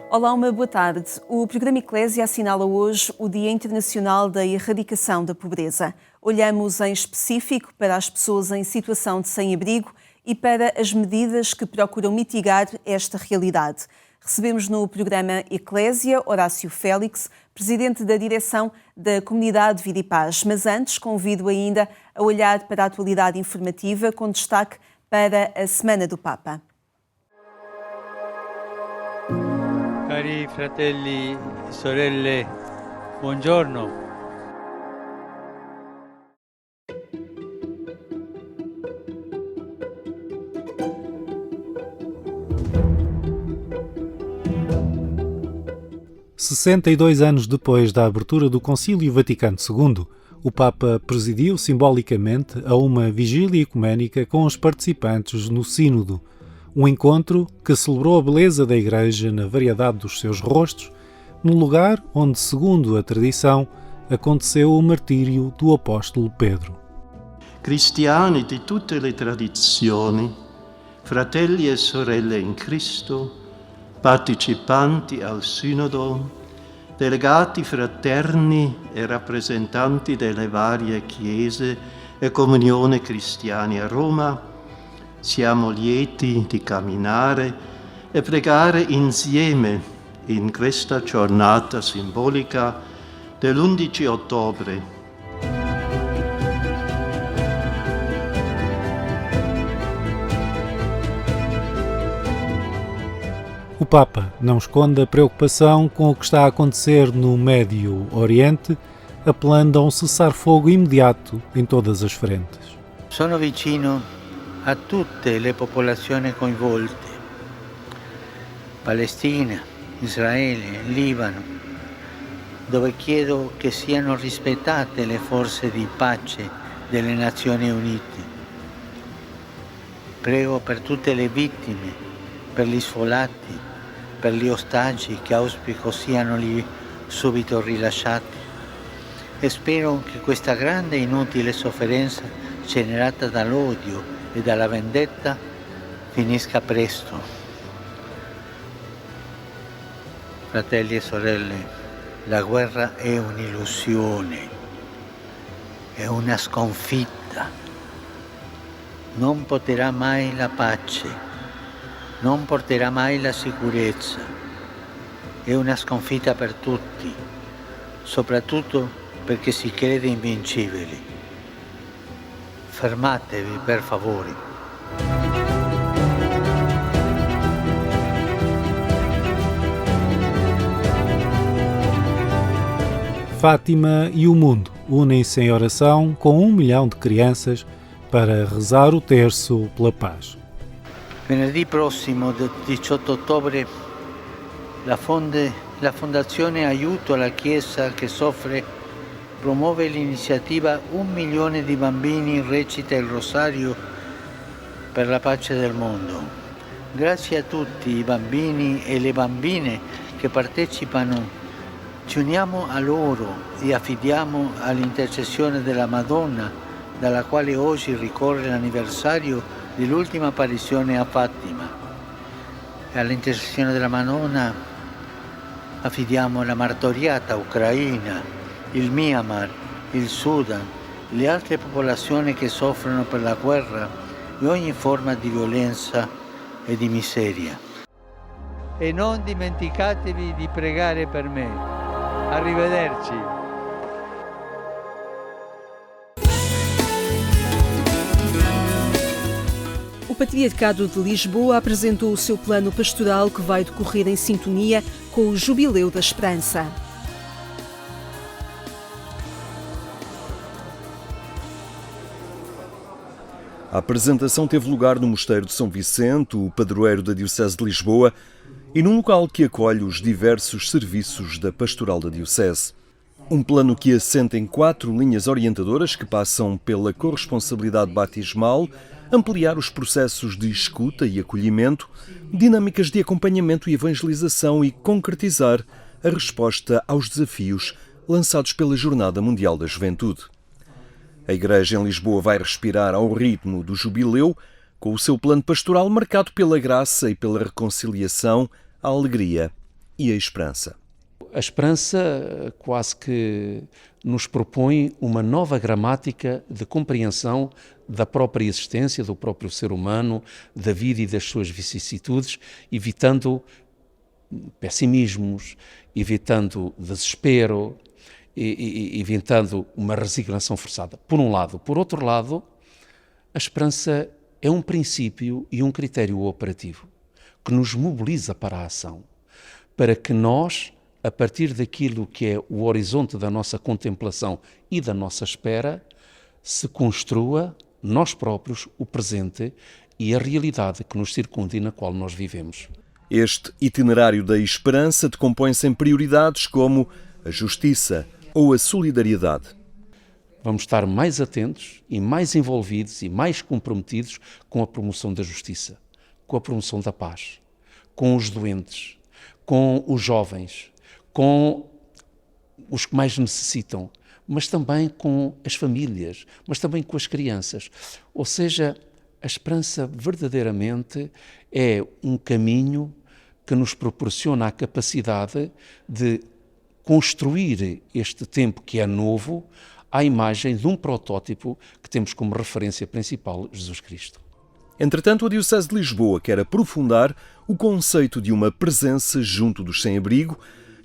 Olá, uma boa tarde. O programa Eclésia assinala hoje o Dia Internacional da Erradicação da Pobreza. Olhamos em específico para as pessoas em situação de sem-abrigo e para as medidas que procuram mitigar esta realidade. Recebemos no programa Eclésia Horácio Félix, presidente da direção da Comunidade Vida e Paz. Mas antes, convido ainda a olhar para a atualidade informativa com destaque para a Semana do Papa. Cari fratelli e sorelle, buongiorno. "62 anos depois da abertura do Concílio Vaticano II, o Papa presidiu simbolicamente a uma vigília ecuménica com os participantes no Sínodo, um encontro que celebrou a beleza da Igreja na variedade dos seus rostos, no lugar onde, segundo a tradição, aconteceu o martírio do apóstolo Pedro. Cristiani di tutte le tradizioni, fratelli e sorelle in Cristo, partecipanti al Sinodo, delegati fraterni e rappresentanti delle varie chiese e comunione cristiane a Roma, siamo lieti di camminare e pregare insieme in questa giornata simbolica dell'11 ottobre. O Papa não esconde a preocupação com o que está a acontecer no Médio Oriente, apelando a um cessar-fogo imediato em todas as frentes. Sono vicino a tutte le popolazioni coinvolte, Palestina, Israele, Libano, dove chiedo che siano rispettate le forze di pace delle Nazioni Unite. Prego per tutte le vittime, per gli sfollati, per gli ostaggi che auspico siano subito rilasciati e spero che questa grande e inutile sofferenza generata dall'odio e dalla vendetta finisca presto. Fratelli e sorelle, la guerra è un'illusione, è una sconfitta. Non porterà mai la pace, non porterà mai la sicurezza. È una sconfitta per tutti, soprattutto perché si crede invincibili. Fermatevi, per favore. Fátima e o mundo unem-se em oração com 1 milhão de crianças para rezar o terço pela paz. Venerdì prossimo, 18 ottobre, la Fondazione Aiuto alla Chiesa che soffre promuove l'iniziativa 1 milione di bambini recita il rosario per la pace del mondo. Grazie a tutti i bambini e le bambine che partecipano, ci uniamo a loro e affidiamo all'intercessione della Madonna, dalla quale oggi ricorre l'anniversario dell'ultima apparizione a Fatima. E all'intercessione della Madonna affidiamo la martoriata Ucraina, il Myanmar, il Sudan, le altre popolazioni che soffrono per la guerra e ogni forma di violenza e di miseria. E non dimenticatevi di pregare per me. Arrivederci. O Patriarcado de Lisboa apresentou o seu plano pastoral que vai decorrer em sintonia com o Jubileu da Esperança. A apresentação teve lugar no Mosteiro de São Vicente, o padroeiro da Diocese de Lisboa, e num local que acolhe os diversos serviços da Pastoral da Diocese. Um plano que assenta em 4 linhas orientadoras que passam pela corresponsabilidade batismal, ampliar os processos de escuta e acolhimento, dinâmicas de acompanhamento e evangelização e concretizar a resposta aos desafios lançados pela Jornada Mundial da Juventude. A Igreja em Lisboa vai respirar ao ritmo do Jubileu, com o seu plano pastoral marcado pela graça e pela reconciliação, a alegria e a esperança. A esperança quase que nos propõe uma nova gramática de compreensão da própria existência, do próprio ser humano, da vida e das suas vicissitudes, evitando pessimismos, evitando desespero, evitando uma resignação forçada, por um lado. Por outro lado, a esperança é um princípio e um critério operativo que nos mobiliza para a ação, para que nós, a partir daquilo que é o horizonte da nossa contemplação e da nossa espera, se construa nós próprios o presente e a realidade que nos circunda e na qual nós vivemos. Este itinerário da esperança decompõe-se em prioridades como a justiça ou a solidariedade. Vamos estar mais atentos e mais envolvidos e mais comprometidos com a promoção da justiça, com a promoção da paz, com os doentes, com os jovens, com os que mais necessitam, mas também com as famílias, mas também com as crianças. Ou seja, a esperança verdadeiramente é um caminho que nos proporciona a capacidade de construir este tempo que é novo à imagem de um protótipo que temos como referência principal, Jesus Cristo. Entretanto, a Diocese de Lisboa quer aprofundar o conceito de uma presença junto dos sem-abrigo,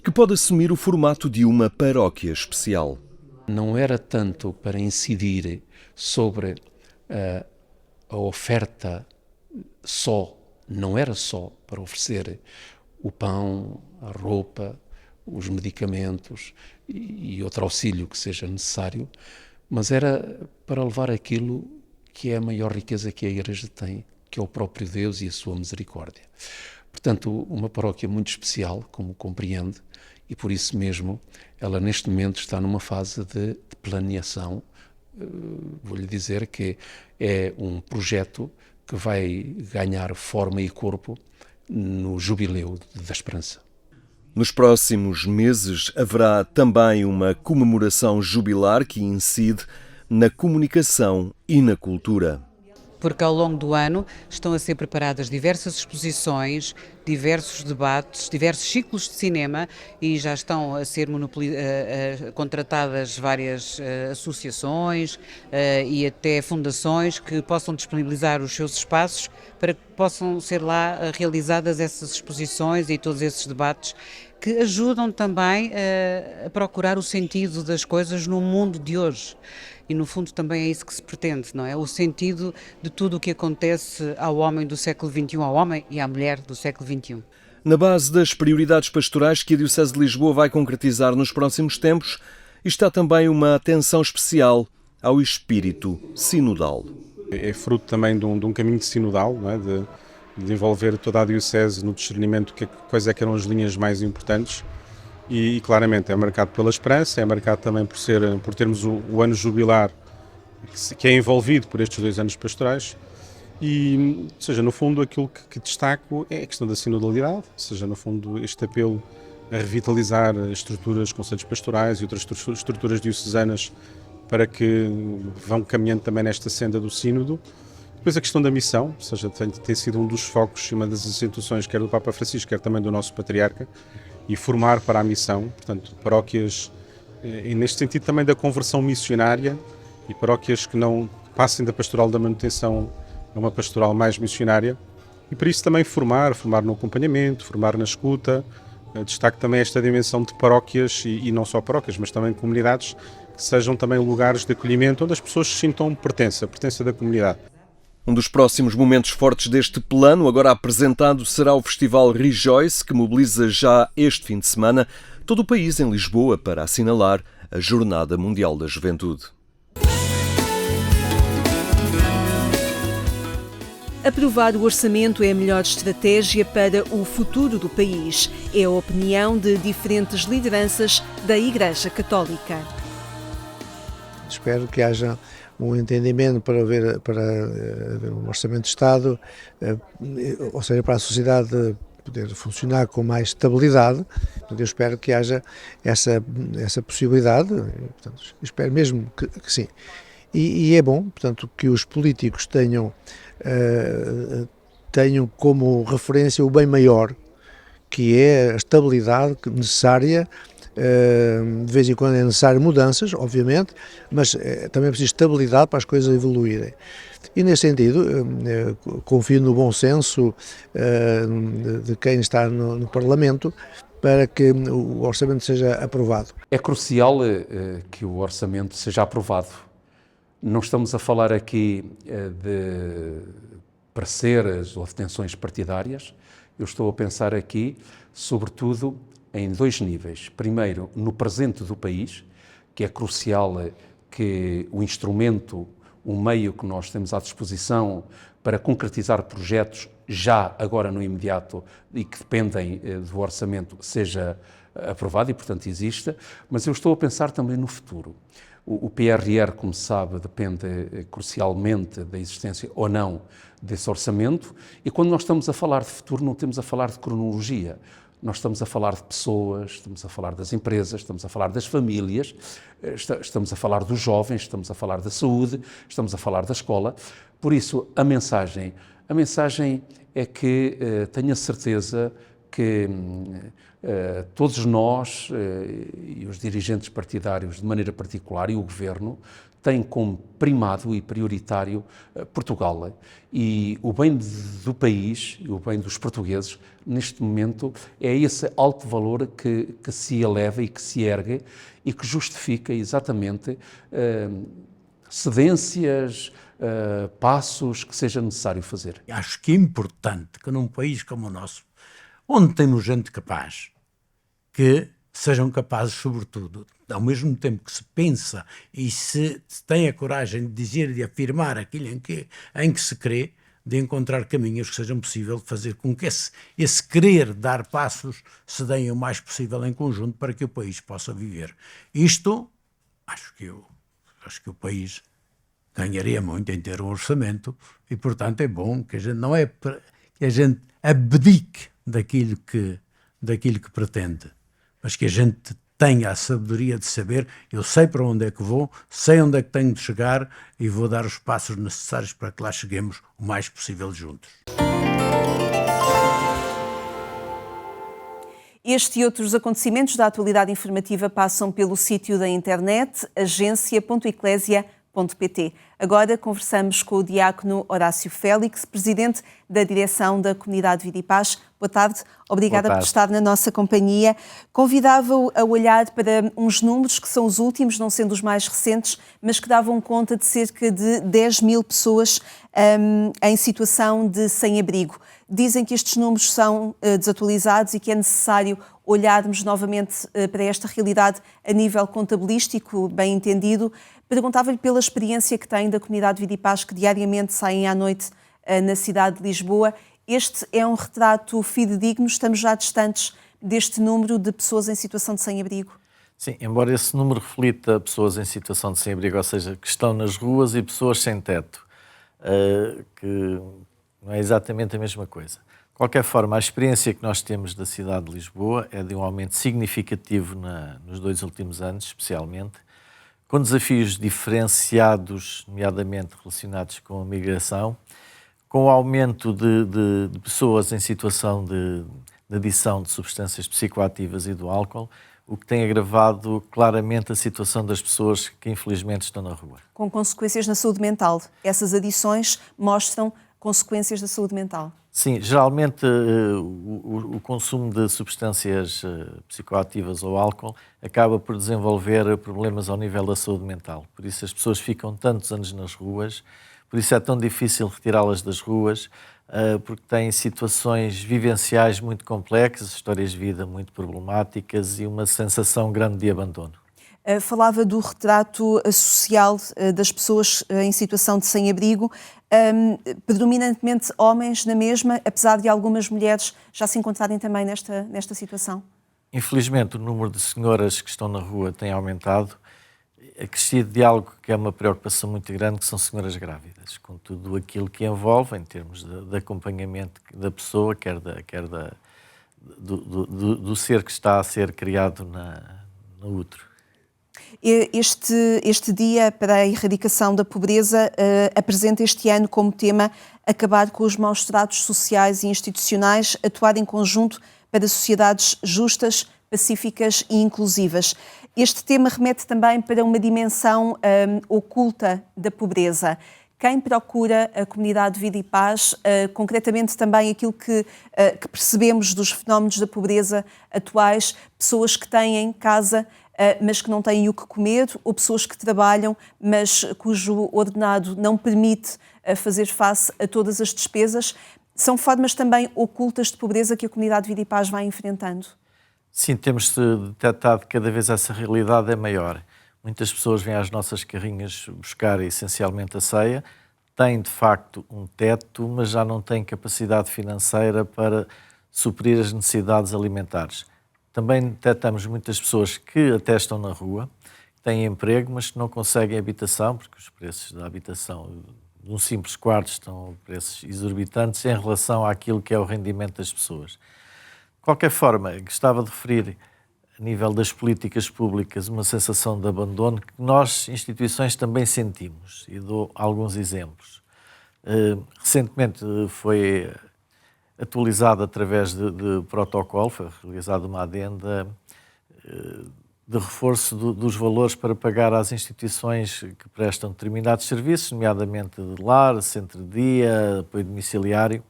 que pode assumir o formato de uma paróquia especial. Não era tanto para incidir sobre a oferta só, não era só para oferecer o pão, a roupa, os medicamentos e outro auxílio que seja necessário, mas era para levar aquilo que é a maior riqueza que a Igreja tem, que é o próprio Deus e a sua misericórdia. Portanto, uma paróquia muito especial, como compreende, e por isso mesmo ela neste momento está numa fase de planeação. Vou-lhe dizer que é um projeto que vai ganhar forma e corpo no Jubileu da Esperança. Nos próximos meses haverá também uma comemoração jubilar que incide na comunicação e na cultura. Porque ao longo do ano estão a ser preparadas diversas exposições, diversos debates, diversos ciclos de cinema e já estão a ser contratadas várias associações e até fundações que possam disponibilizar os seus espaços para que possam ser lá realizadas essas exposições e todos esses debates que ajudam também a procurar o sentido das coisas no mundo de hoje. E no fundo também é isso que se pretende, não é? O sentido de tudo o que acontece ao homem do século XXI, ao homem e à mulher do século XXI. Na base das prioridades pastorais que a Diocese de Lisboa vai concretizar nos próximos tempos, está também uma atenção especial ao espírito sinodal. É fruto também de um caminho sinodal, não é? De envolver toda a Diocese no discernimento de quais é que eram as linhas mais importantes. E claramente é marcado pela esperança, é marcado também por termos o ano jubilar que é envolvido por estes 2 anos pastorais e, ou seja, no fundo aquilo que destaco é a questão da sinodalidade, ou seja, no fundo este apelo a revitalizar as estruturas, conselhos pastorais e outras estruturas diocesanas para que vão caminhando também nesta senda do sínodo. Depois a questão da missão, ou seja, tem sido um dos focos e uma das instituições quer do Papa Francisco, quer também do nosso Patriarca, e formar para a missão, portanto, paróquias, e neste sentido também da conversão missionária, e paróquias que não passem da pastoral da manutenção a uma pastoral mais missionária, e por isso também formar no acompanhamento, formar na escuta. Destaco também esta dimensão de paróquias, e não só paróquias, mas também comunidades, que sejam também lugares de acolhimento, onde as pessoas se sintam pertença da comunidade. Um dos próximos momentos fortes deste plano, agora apresentado, será o Festival Rejoice, que mobiliza já este fim de semana todo o país em Lisboa para assinalar a Jornada Mundial da Juventude. Aprovar o orçamento é a melhor estratégia para o futuro do país. É a opinião de diferentes lideranças da Igreja Católica. Espero que haja um entendimento para haver um orçamento de Estado, ou seja, para a sociedade poder funcionar com mais estabilidade. Portanto, eu espero que haja essa possibilidade, portanto, espero mesmo que sim. E é bom, portanto, que os políticos tenham como referência o bem maior, que é a estabilidade necessária. De vez em quando é necessário mudanças, obviamente, mas também é preciso estabilidade para as coisas evoluírem. E nesse sentido, confio no bom senso de quem está no Parlamento para que o orçamento seja aprovado. É crucial que o orçamento seja aprovado. Não estamos a falar aqui de parceiras ou de tensões partidárias. Eu estou a pensar aqui, sobretudo, em 2 níveis. Primeiro, no presente do país, que é crucial que o instrumento, o meio que nós temos à disposição para concretizar projetos já agora no imediato e que dependem do orçamento seja aprovado e, portanto, exista. Mas eu estou a pensar também no futuro. O PRR, como se sabe, depende crucialmente da existência ou não desse orçamento, e quando nós estamos a falar de futuro não temos a falar de cronologia. Nós estamos a falar de pessoas, estamos a falar das empresas, estamos a falar das famílias, estamos a falar dos jovens, estamos a falar da saúde, estamos a falar da escola. Por isso, a mensagem é que tenho a certeza que todos nós e os dirigentes partidários de maneira particular e o Governo têm como primado e prioritário Portugal. E o bem do país e o bem dos portugueses, neste momento, é esse alto valor que se eleva e que se ergue e que justifica exatamente cedências, passos que seja necessário fazer. Acho que é importante que num país como o nosso, onde temos gente capaz, que sejam capazes, sobretudo, ao mesmo tempo que se pensa e se tem a coragem de dizer e de afirmar aquilo em que se crê, de encontrar caminhos que sejam possível de fazer com que esse querer dar passos se deem o mais possível em conjunto para que o país possa viver. Isto, acho que o país ganharia muito em ter um orçamento e, portanto, é bom que a gente não é que a gente abdique daquilo que pretende, mas que a gente tenha a sabedoria de saber, eu sei para onde é que vou, sei onde é que tenho de chegar e vou dar os passos necessários para que lá cheguemos o mais possível juntos. Este e outros acontecimentos da atualidade informativa passam pelo sítio da internet agência.eclésia.pt. Agora conversamos com o diácono Horácio Félix, presidente da direção da Comunidade Vida e Paz. Boa tarde, obrigada por estar na nossa companhia. Convidava-o a olhar para uns números que são os últimos, não sendo os mais recentes, mas que davam conta de cerca de 10 mil pessoas em situação de sem-abrigo. Dizem que estes números são desatualizados e que é necessário olharmos novamente para esta realidade a nível contabilístico, bem entendido. Perguntava-lhe pela experiência que tem da Comunidade Vida e Paz, que diariamente saem à noite na cidade de Lisboa. Este é um retrato fidedigno? Estamos já distantes deste número de pessoas em situação de sem-abrigo? Sim, embora esse número reflita pessoas em situação de sem-abrigo, ou seja, que estão nas ruas e pessoas sem teto, que não é exatamente a mesma coisa. De qualquer forma, a experiência que nós temos da cidade de Lisboa é de um aumento significativo nos 2 últimos anos, especialmente, com desafios diferenciados, nomeadamente relacionados com a migração, com o aumento de pessoas em situação de adição de substâncias psicoativas e do álcool, o que tem agravado claramente a situação das pessoas que infelizmente estão na rua. Com consequências na saúde mental. Essas adições mostram consequências da saúde mental. Sim, geralmente o consumo de substâncias psicoativas ou álcool acaba por desenvolver problemas ao nível da saúde mental. Por isso as pessoas ficam tantos anos nas ruas, por isso é tão difícil retirá-las das ruas, porque têm situações vivenciais muito complexas, histórias de vida muito problemáticas e uma sensação grande de abandono. Falava do retrato social das pessoas em situação de sem-abrigo, predominantemente homens na mesma, apesar de algumas mulheres já se encontrarem também nesta situação? Infelizmente, o número de senhoras que estão na rua tem aumentado, acrescido de algo que é uma preocupação muito grande, que são senhoras grávidas, com tudo aquilo que envolve em termos de acompanhamento da pessoa, quer do ser que está a ser criado no útero. Este dia para a erradicação da pobreza apresenta este ano como tema acabar com os maus tratos sociais e institucionais, atuar em conjunto para sociedades justas, pacíficas e inclusivas. Este tema remete também para uma dimensão oculta da pobreza. Quem procura a comunidade de vida e paz, concretamente também aquilo que percebemos dos fenómenos da pobreza atuais, pessoas que têm casa, mas que não têm o que comer, ou pessoas que trabalham, mas cujo ordenado não permite fazer face a todas as despesas, são formas também ocultas de pobreza que a comunidade de vida e paz vai enfrentando? Sim, temos detectado que cada vez essa realidade é maior. Muitas pessoas vêm às nossas carrinhas buscar essencialmente a ceia, têm de facto um teto, mas já não têm capacidade financeira para suprir as necessidades alimentares. Também detectamos muitas pessoas que até estão na rua, têm emprego, mas que não conseguem habitação, porque os preços da habitação de um simples quarto estão a preços exorbitantes em relação àquilo que é o rendimento das pessoas. De qualquer forma, gostava de referir, a nível das políticas públicas, uma sensação de abandono que nós, instituições, também sentimos. E dou alguns exemplos. Recentemente foi atualizado através de protocolo, foi realizada uma adenda de reforço dos valores para pagar às instituições que prestam determinados serviços, nomeadamente de lar, centro de dia, apoio domiciliário.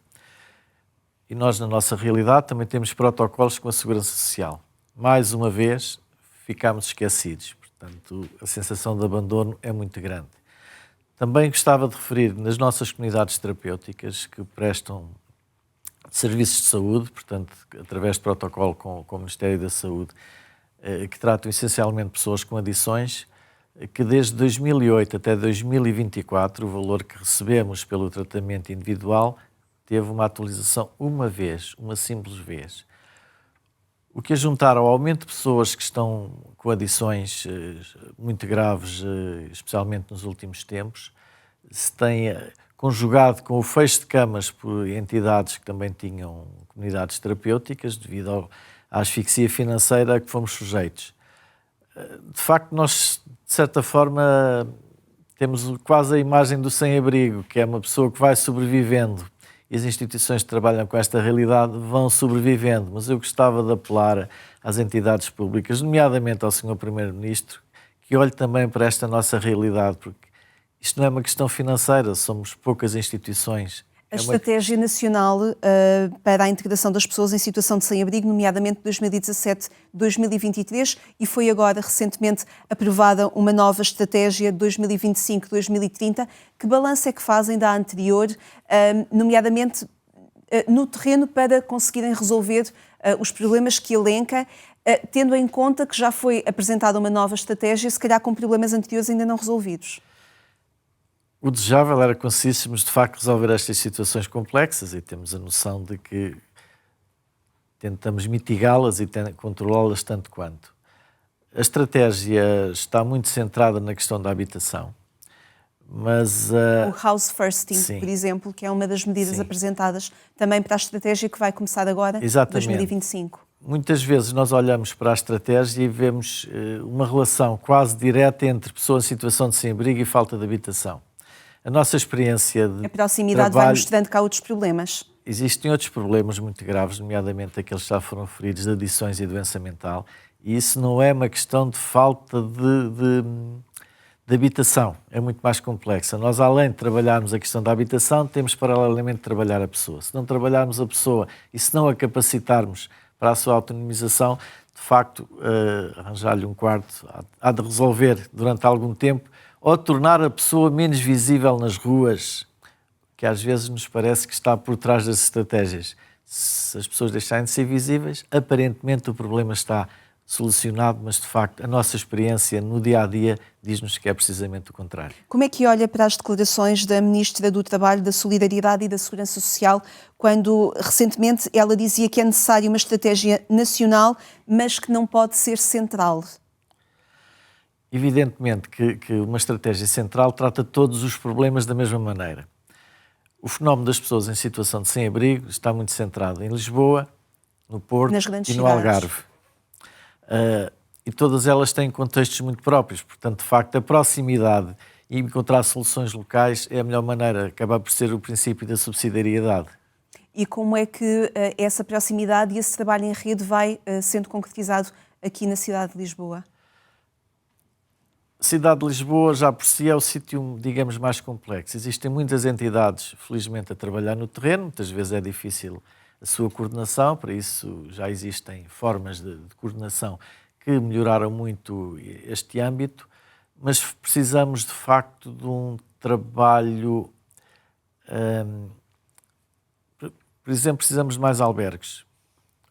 E nós, na nossa realidade, também temos protocolos com a Segurança Social. Mais uma vez, ficámos esquecidos. Portanto, a sensação de abandono é muito grande. Também gostava de referir, nas nossas comunidades terapêuticas que prestam serviços de saúde, portanto, através de protocolo com o Ministério da Saúde, que tratam essencialmente pessoas com adições, que desde 2008 até 2024, o valor que recebemos pelo tratamento individual teve uma atualização uma vez, uma simples vez. O que a juntar ao aumento de pessoas que estão com adições muito graves, especialmente nos últimos tempos, se tem conjugado com o fecho de camas por entidades que também tinham comunidades terapêuticas, devido à asfixia financeira a que fomos sujeitos. De facto, nós, de certa forma, temos quase a imagem do sem-abrigo, que é uma pessoa que vai sobrevivendo. E as instituições que trabalham com esta realidade vão sobrevivendo, mas eu gostava de apelar às entidades públicas, nomeadamente ao Sr. Primeiro-Ministro, que olhe também para esta nossa realidade, porque isto não é uma questão financeira, somos poucas instituições. A Estratégia Nacional para a Integração das Pessoas em Situação de Sem-Abrigo, nomeadamente 2017-2023, e foi agora recentemente aprovada uma nova estratégia 2025-2030. Que balanço é que fazem da anterior, nomeadamente no terreno, para conseguirem resolver os problemas que elenca, tendo em conta que já foi apresentada uma nova estratégia, se calhar com problemas anteriores ainda não resolvidos? O desejável era que conseguíssemos, de facto, resolver estas situações complexas e temos a noção de que tentamos mitigá-las e controlá-las tanto quanto. A estratégia está muito centrada na questão da habitação, mas... O House Firsting, sim, por exemplo, que é uma das medidas sim, apresentadas também para a estratégia que vai começar agora, exatamente, 2025. Muitas vezes nós olhamos para a estratégia e vemos uma relação quase direta entre pessoas em situação de sem-abrigo e falta de habitação. A nossa experiência de a proximidade trabalho, vai mostrando cá outros problemas. Existem outros problemas muito graves, nomeadamente aqueles que já foram referidos, de adições e doença mental, e isso não é uma questão de falta de habitação, é muito mais complexa. Nós, além de trabalharmos a questão da habitação, temos paralelamente de trabalhar a pessoa. Se não trabalharmos a pessoa e se não a capacitarmos para a sua autonomização, de facto, arranjar-lhe um quarto há de resolver durante algum tempo, ou tornar a pessoa menos visível nas ruas, que às vezes nos parece que está por trás das estratégias. Se as pessoas deixarem de ser visíveis, aparentemente o problema está solucionado, mas de facto a nossa experiência no dia-a-dia diz-nos que é precisamente o contrário. Como é que olha para as declarações da Ministra do Trabalho, da Solidariedade e da Segurança Social, quando recentemente ela dizia que é necessária uma estratégia nacional, mas que não pode ser central? Evidentemente que uma estratégia central trata todos os problemas da mesma maneira. O fenómeno das pessoas em situação de sem-abrigo está muito centrado em Lisboa, no Porto e no Algarve. E todas elas têm contextos muito próprios, portanto, de facto, a proximidade e encontrar soluções locais é a melhor maneira, acaba por ser o princípio da subsidiariedade. e como é que essa proximidade e esse trabalho em rede vai sendo concretizado aqui na cidade de Lisboa? A cidade de Lisboa já por si é o sítio, digamos, mais complexo. Existem muitas entidades, felizmente, a trabalhar no terreno, muitas vezes é difícil a sua coordenação, para isso já existem formas de coordenação que melhoraram muito este âmbito, mas precisamos de facto de um trabalho, por exemplo, precisamos de mais albergues,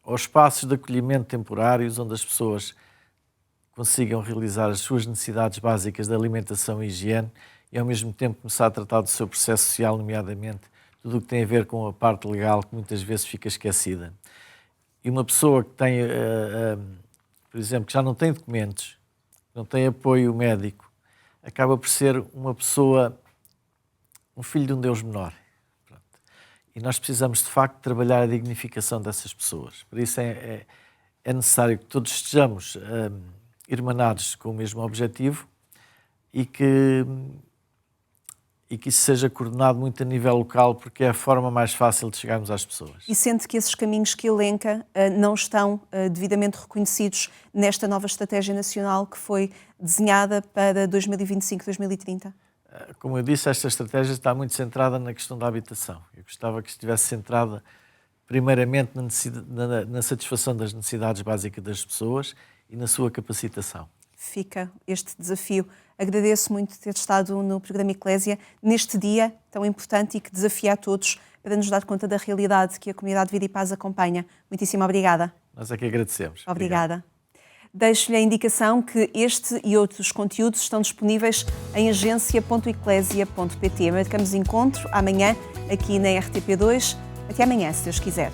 ou espaços de acolhimento temporários onde as pessoas consigam realizar as suas necessidades básicas de alimentação e higiene e ao mesmo tempo começar a tratar do seu processo social, nomeadamente tudo o que tem a ver com a parte legal que muitas vezes fica esquecida. E uma pessoa que tem, por exemplo, que já não tem documentos, não tem apoio médico, acaba por ser uma pessoa, um filho de um Deus menor. Pronto. E nós precisamos, de facto, trabalhar a dignificação dessas pessoas. Por isso é necessário que todos estejamos irmanados com o mesmo objetivo e que isso seja coordenado muito a nível local, porque é a forma mais fácil de chegarmos às pessoas. E sente que esses caminhos que elenca não estão devidamente reconhecidos nesta nova estratégia nacional que foi desenhada para 2025-2030? Como eu disse, esta estratégia está muito centrada na questão da habitação. Eu gostava que estivesse centrada primeiramente na satisfação das necessidades básicas das pessoas e na sua capacitação. Fica este desafio. Agradeço muito ter estado no programa Eclésia neste dia tão importante e que desafia a todos para nos dar conta da realidade que a comunidade Vida e Paz acompanha. Muitíssimo obrigada. Nós é que agradecemos. Obrigada. Deixo-lhe a indicação que este e outros conteúdos estão disponíveis em agência.eclésia.pt. Marcamos encontro amanhã aqui na RTP2. Até amanhã, se Deus quiser.